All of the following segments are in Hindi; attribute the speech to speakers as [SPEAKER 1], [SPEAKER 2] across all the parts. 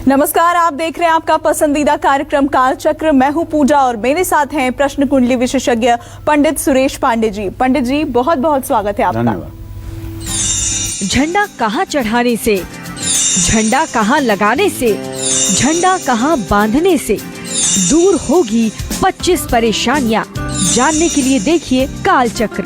[SPEAKER 1] नमस्कार, आप देख रहे हैं आपका पसंदीदा कार्यक्रम कालचक्र। मैं हूं पूजा और मेरे साथ हैं प्रश्न कुंडली विशेषज्ञ पंडित सुरेश पांडे जी। पंडित जी, बहुत बहुत स्वागत है आपका।
[SPEAKER 2] झंडा कहाँ चढ़ाने से, झंडा कहाँ लगाने से, झंडा कहाँ बांधने से दूर होगी 25 परेशानियां। जानने के लिए देखिए कालचक्र।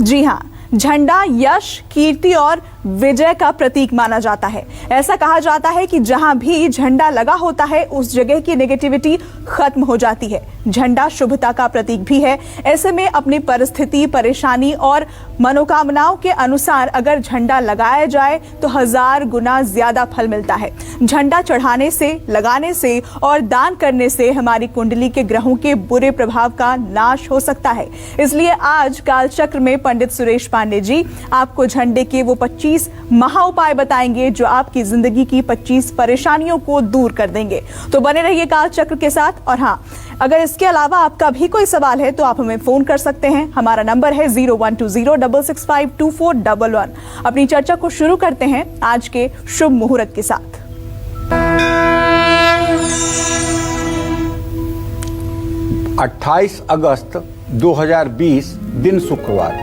[SPEAKER 1] जी हाँ, झंडा यश, कीर्ति और विजय का प्रतीक माना जाता है। ऐसा कहा जाता है कि जहां भी झंडा लगा होता है उस जगह की नेगेटिविटी खत्म हो जाती है। झंडा शुभता का प्रतीक भी है। ऐसे में अपनी परिस्थिति, परेशानी और मनोकामनाओं के अनुसार अगर झंडा लगाया जाए तो 1000 गुना ज्यादा फल मिलता है। झंडा चढ़ाने से, लगाने से और दान करने से हमारी कुंडली के ग्रहों के बुरे प्रभाव का नाश हो सकता है। इसलिए आज कालचक्र में पंडित सुरेश पांडे जी आपको झंडे के वो 25 महा उपाय बताएंगे जो आपकी जिंदगी की 25 परेशानियों को दूर कर देंगे। तो बने रहिए कालचक्र के साथ। और हाँ, अगर इसके अलावा आपका भी कोई सवाल है तो आप हमें फोन कर सकते हैं। हमारा नंबर है 0120665241। अपनी चर्चा को शुरू करते हैं आज के शुभ मुहूर्त के साथ।
[SPEAKER 3] 28 अगस्त 2020 दिन शुक्रवार।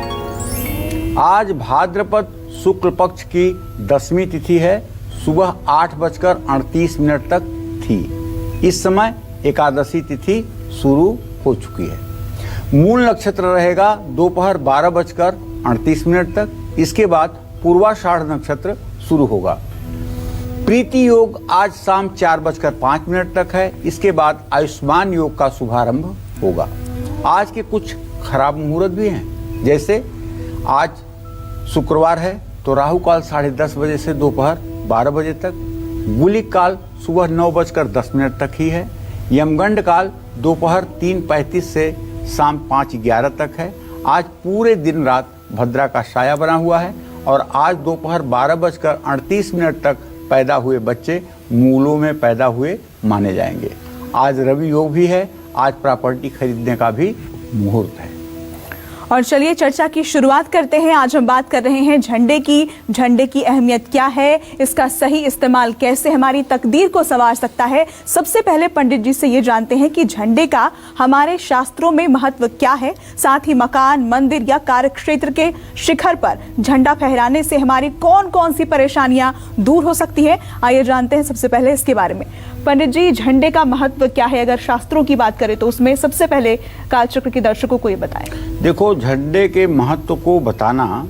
[SPEAKER 3] आज भाद्रपद शुक्ल पक्ष की 10वीं तिथि है। सुबह 8:38 तक थी। इस समय एकादशी तिथि शुरू हो चुकी है। मूल नक्षत्र रहेगा दोपहर 12:38 तक। इसके बाद पूर्वाषाढ़ नक्षत्र शुरू होगा। प्रीति योग आज शाम 4:05 तक है। इसके बाद आयुष्मान योग का शुभारंभ होगा। आज के कुछ खराब मुहूर्त भी हैं, जैसे आज शुक्रवार है तो राहु काल 10:30 बजे से दोपहर 12 बजे तक। गुलिक काल सुबह 9:10 तक ही है। यमगंड काल दोपहर 3:35 से शाम 5:11 तक है। आज पूरे दिन रात भद्रा का साया बना हुआ है और आज दोपहर 12:38 तक पैदा हुए बच्चे मूलों में पैदा हुए माने जाएंगे। आज रवि योग भी है। आज प्रॉपर्टी खरीदने का भी मुहूर्त है।
[SPEAKER 1] और चलिए चर्चा की शुरुआत करते हैं। आज हम बात कर रहे हैं झंडे की। झंडे की अहमियत क्या है, इसका सही इस्तेमाल कैसे हमारी तकदीर को संवार सकता है। सबसे पहले पंडित जी से ये जानते हैं कि झंडे का हमारे शास्त्रों में महत्व क्या है। साथ ही मकान, मंदिर या कार्यक्षेत्र के शिखर पर झंडा फहराने से हमारी कौन कौन सी परेशानियां दूर हो सकती है। आइए जानते हैं सबसे पहले इसके बारे में। पंडित जी, झंडे का महत्व क्या है? अगर शास्त्रों की बात करें तो उसमें सबसे पहले कालचक्र के दर्शकों को ये बताएं।
[SPEAKER 3] देखो, झंडे के महत्व को बताना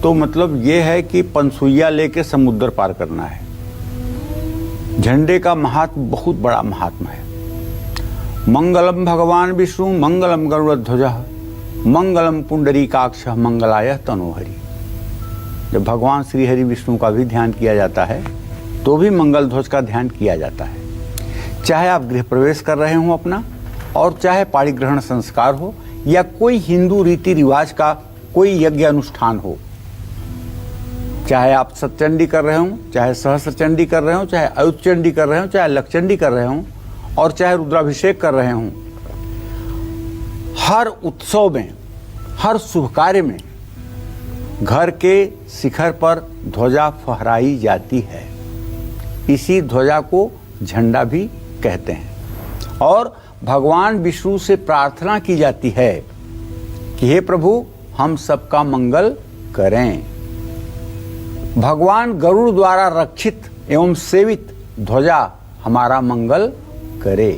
[SPEAKER 3] तो मतलब ये है कि पंसुइया लेके समुद्र पार करना है। झंडे का महात्म बहुत बड़ा महात्मा है। मंगलम भगवान विष्णु मंगलम गरुड़ध्वजः मंगलम पुंडरीकाक्ष मंगलाय तनोहरि। जब भगवान श्री हरि विष्णु का भी ध्यान किया जाता है तो भी मंगल ध्वज का ध्यान किया जाता है। चाहे आप गृह प्रवेश कर रहे हो अपना, और चाहे पाणिग्रहण संस्कार हो या कोई हिंदू रीति रिवाज का कोई यज्ञ अनुष्ठान हो, चाहे आप सतचंडी कर रहे हो, चाहे सहस्त्र चंडी कर रहे हो, चाहे अयुत चंडी कर रहे हो, चाहे लक्षचंडी कर रहे हो और चाहे रुद्राभिषेक कर रहे हो, हर उत्सव में, हर शुभ कार्य में घर के शिखर पर ध्वजा फहराई जाती है। इसी ध्वजा को झंडा भी कहते हैं। और भगवान विष्णु से प्रार्थना की जाती है कि हे प्रभु, हम सबका मंगल करें। भगवान गरुड़ द्वारा रक्षित एवं सेवित ध्वजा हमारा मंगल करे,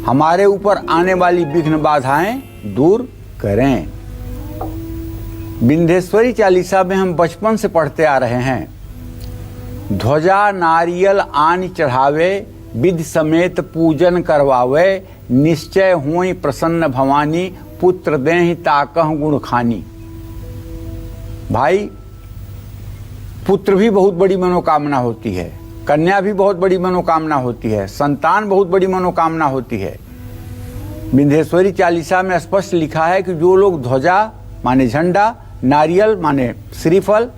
[SPEAKER 3] हमारे ऊपर आने वाली विघ्न बाधाएं दूर करें। विंध्येश्वरी चालीसा में हम बचपन से पढ़ते आ रहे हैं, ध्वजा नारियल आन चढ़ावे, विधि समेत पूजन करवावे, निश्चय हुई प्रसन्न भवानी, पुत्र देहि ताकह गुण खानी। भाई, पुत्र भी बहुत बड़ी मनोकामना होती है, कन्या भी बहुत बड़ी मनोकामना होती है, संतान बहुत बड़ी मनोकामना होती है। विंध्येश्वरी चालीसा में स्पष्ट लिखा है कि जो लोग ध्वजा माने झंडा, नारियल माने श्रीफल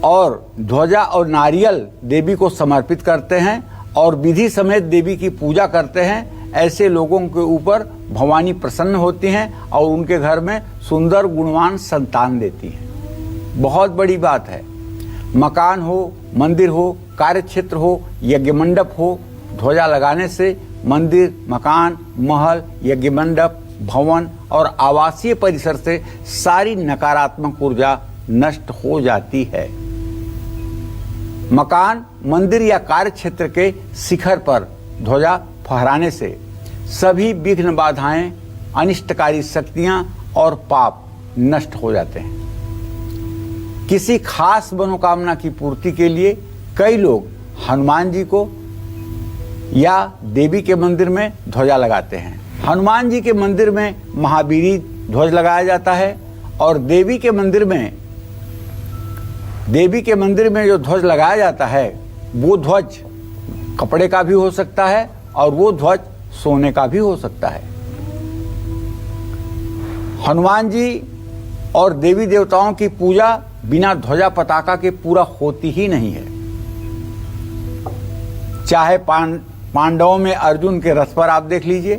[SPEAKER 3] और ध्वजा और नारियल देवी को समर्पित करते हैं और विधि समेत देवी की पूजा करते हैं, ऐसे लोगों के ऊपर भवानी प्रसन्न होती हैं और उनके घर में सुंदर गुणवान संतान देती हैं। बहुत बड़ी बात है। मकान हो, मंदिर हो, कार्य क्षेत्र हो, यज्ञ मंडप हो, ध्वजा लगाने से मंदिर, मकान, महल, यज्ञ मंडप, भवन और आवासीय परिसर से सारी नकारात्मक ऊर्जा नष्ट हो जाती है। मकान, मंदिर या कार्य क्षेत्र के शिखर पर ध्वजा फहराने से सभी विघ्न, बाधाएं, अनिष्टकारी शक्तियां और पाप नष्ट हो जाते हैं। किसी खास मनोकामना की पूर्ति के लिए कई लोग हनुमान जी को या देवी के मंदिर में ध्वजा लगाते हैं। हनुमान जी के मंदिर में महावीरी ध्वज लगाया जाता है और देवी के मंदिर में जो ध्वज लगाया जाता है वो ध्वज कपड़े का भी हो सकता है और वो ध्वज सोने का भी हो सकता है। हनुमान जी और देवी देवताओं की पूजा बिना ध्वजा पताका के पूरा होती ही नहीं है। चाहे पांडवों में अर्जुन के रथ पर आप देख लीजिए,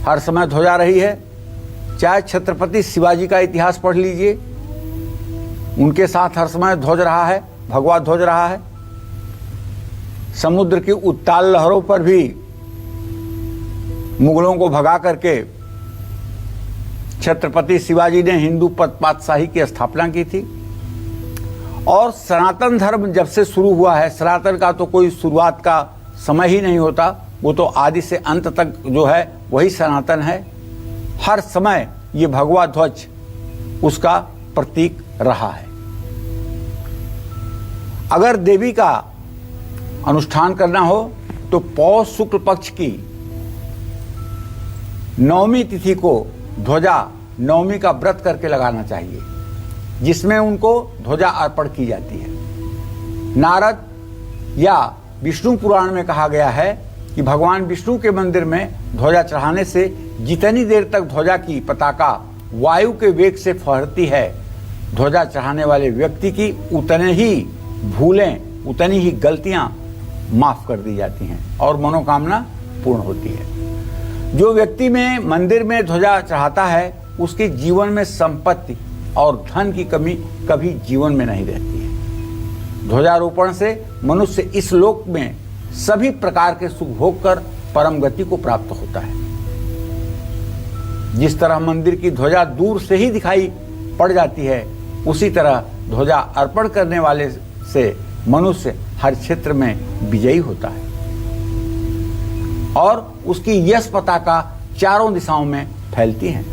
[SPEAKER 3] हर समय ध्वजा रही है। चाहे छत्रपति शिवाजी का इतिहास पढ़ लीजिए, उनके साथ हर समय ध्वज रहा है, भगवा ध्वज रहा है। समुद्र की उत्ताल लहरों पर भी मुगलों को भगा करके छत्रपति शिवाजी ने हिंदू पातशाही की स्थापना की थी। और सनातन धर्म जब से शुरू हुआ है, सनातन का तो कोई शुरुआत का समय ही नहीं होता, वो तो आदि से अंत तक जो है वही सनातन है। हर समय ये भगवा ध्वज उसका प्रतीक रहा है। अगर देवी का अनुष्ठान करना हो तो पौष शुक्ल पक्ष की नवमी तिथि को ध्वजा नवमी का व्रत करके लगाना चाहिए, जिसमें उनको ध्वजा अर्पण की जाती है। नारद या विष्णु पुराण में कहा गया है कि भगवान विष्णु के मंदिर में ध्वजा चढ़ाने से जितनी देर तक ध्वजा की पताका वायु के वेग से फहरती है, ध्वजा चढ़ाने वाले व्यक्ति की उतने ही भूलें, उतनी ही गलतियां माफ कर दी जाती हैं और मनोकामना पूर्ण होती है। जो व्यक्ति में मंदिर में ध्वजा चढ़ाता है, उसके जीवन में संपत्ति और धन की कमी कभी जीवन में नहीं रहती है। ध्वजारोपण से मनुष्य इस लोक में सभी प्रकार के सुख भोग कर परम गति को प्राप्त होता है। जिस तरह मंदिर की ध्वजा दूर से ही दिखाई पड़ जाती है, उसी तरह ध्वजा अर्पण करने वाले से मनुष्य हर क्षेत्र में विजयी होता है और उसकी यश पताका चारों दिशाओं में फैलती है।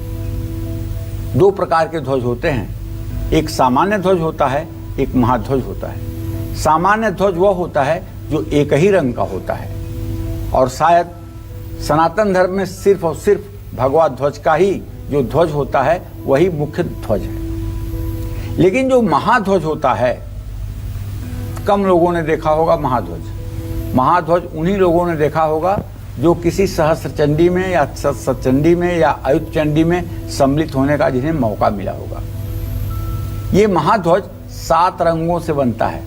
[SPEAKER 3] दो प्रकार के ध्वज होते हैं, एक सामान्य ध्वज होता है, एक महाध्वज होता है। सामान्य ध्वज वह होता है जो एक ही रंग का होता है और शायद सनातन धर्म में सिर्फ और सिर्फ भगवा ध्वज का ही जो ध्वज होता है वही मुख्य ध्वज है। लेकिन जो महाध्वज होता है, कम लोगों ने देखा होगा महाध्वज। महाध्वज उन्हीं लोगों ने देखा होगा जो किसी सहस्त्र चंडी में या सतचंडी में या अयुत चंडी में सम्मिलित होने का जिन्हें मौका मिला होगा। ये महाध्वज 7 रंगों से बनता है।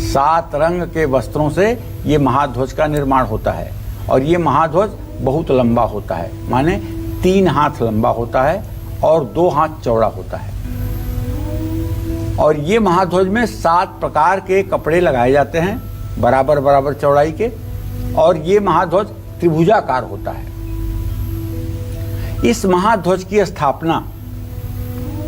[SPEAKER 3] 7 रंग के वस्त्रों से ये महाध्वज का निर्माण होता है और ये महाध्वज बहुत लंबा होता है, माने 3 हाथ लंबा होता है और 2 हाथ चौड़ा होता है। और ये महाध्वज में 7 प्रकार के कपड़े लगाए जाते हैं, बराबर बराबर चौड़ाई के, और ये महाध्वज त्रिभुजाकार होता है। इस महाध्वज की स्थापना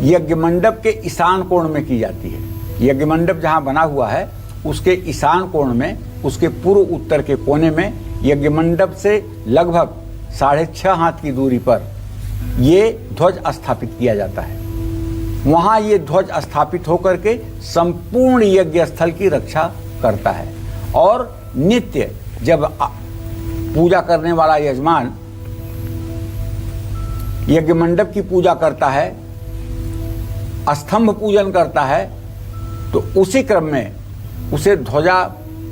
[SPEAKER 3] यज्ञ मंडप के ईशान कोण में की जाती है। यज्ञ मंडप जहां बना हुआ है उसके ईशान कोण में, उसके पूर्व उत्तर के कोने में यज्ञ मंडप से लगभग 6.5 हाथ की दूरी पर ये ध्वज स्थापित किया जाता है। वहां ये ध्वज स्थापित होकर के संपूर्ण यज्ञ स्थल की रक्षा करता है और नित्य जब पूजा करने वाला यजमान यज्ञ मंडप की पूजा करता है, स्तंभ पूजन करता है, तो उसी क्रम में उसे ध्वजा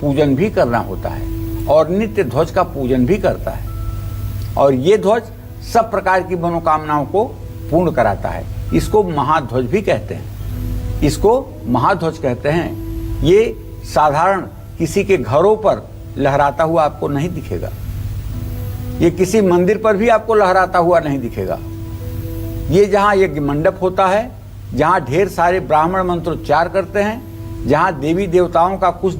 [SPEAKER 3] पूजन भी करना होता है और नित्य ध्वज का पूजन भी करता है। और ये ध्वज सब प्रकार की मनोकामनाओं को पूर्ण कराता है। इसको महाध्वज भी कहते हैं। इसको महाध्वज कहते हैं। ये साधारण किसी के घरों पर लहराता हुआ आपको नहीं दिखेगा। ये किसी मंदिर पर भी आपको लहराता हुआ नहीं दिखेगा। ये जहां यज्ञ मंडप होता है, जहां ढेर सारे ब्राह्मण मंत्रोच्चार करते हैं, जहां देवी देवताओं का कुछ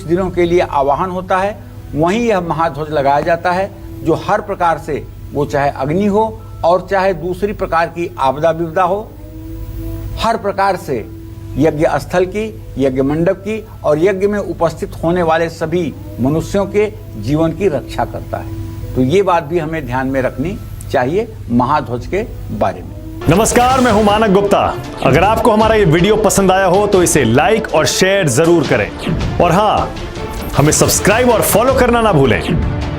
[SPEAKER 3] दिनों के लिए आवाहन होता है, वहीं यह महाध्वज लगाया जाता है, जो हर प्रकार से, वो चाहे अग्नि हो और चाहे दूसरी प्रकार की आपदा विपदा हो, हर प्रकार से यज्ञ स्थल की, यज्ञ मंडप की और यज्ञ में उपस्थित होने वाले सभी मनुष्यों के जीवन की रक्षा करता है। तो ये बात भी हमें ध्यान में रखनी चाहिए महाध्वज के बारे में।
[SPEAKER 4] नमस्कार, मैं हूं मानक गुप्ता। अगर आपको हमारा ये वीडियो पसंद आया हो तो इसे लाइक और शेयर जरूर करें, और हाँ, हमें सब्सक्राइब और फॉलो करना ना भूलें,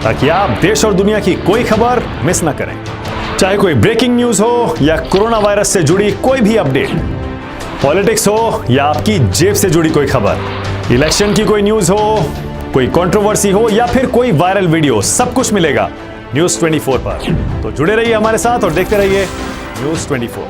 [SPEAKER 4] ताकि आप देश और दुनिया की कोई खबर मिस ना करें। चाहे कोई ब्रेकिंग न्यूज हो या कोरोना वायरस से जुड़ी कोई भी अपडेट, पॉलिटिक्स हो या आपकी जेब से जुड़ी कोई खबर, इलेक्शन की कोई न्यूज हो, कोई कंट्रोवर्सी हो या फिर कोई वायरल वीडियो, सब कुछ मिलेगा न्यूज़ 24 पर। तो जुड़े रहिए हमारे साथ और देखते रहिए न्यूज़ 24।